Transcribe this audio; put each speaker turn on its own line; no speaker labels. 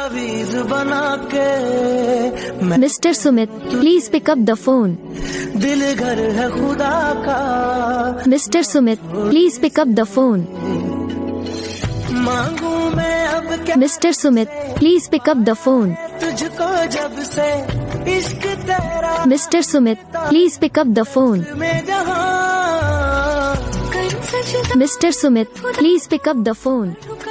तावीज़ बना के।
Mr. Sumit, please pick up the phone.
दिल घर है खुदा का।
Mr. Sumit, please pick up the phone.
मांगू मैं अब क्या
Mr. Sumit, please pick up the phone.
तुझको जब से इश्क तेरा
Mr. Sumit, please pick up the phone.
में जहाँ
Mr. Sumit, please pick up the phone.